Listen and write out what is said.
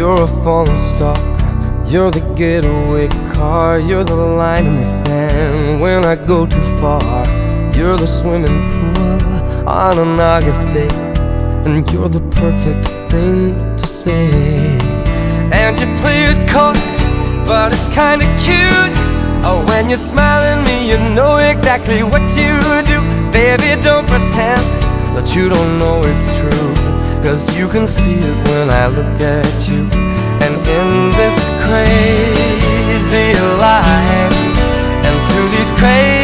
You're a falling star, you're the getaway car, you're the line in the sand when I go too far. You're the swimming pool on an August day, and you're the perfect thing to say. And you play it coy, but it's kinda cute. Oh, when you smile at me, you know exactly what you do. Baby, don't pretend that you don't know it's true, 'cause you can see it when I look at you. And in this crazy life, and through these crazy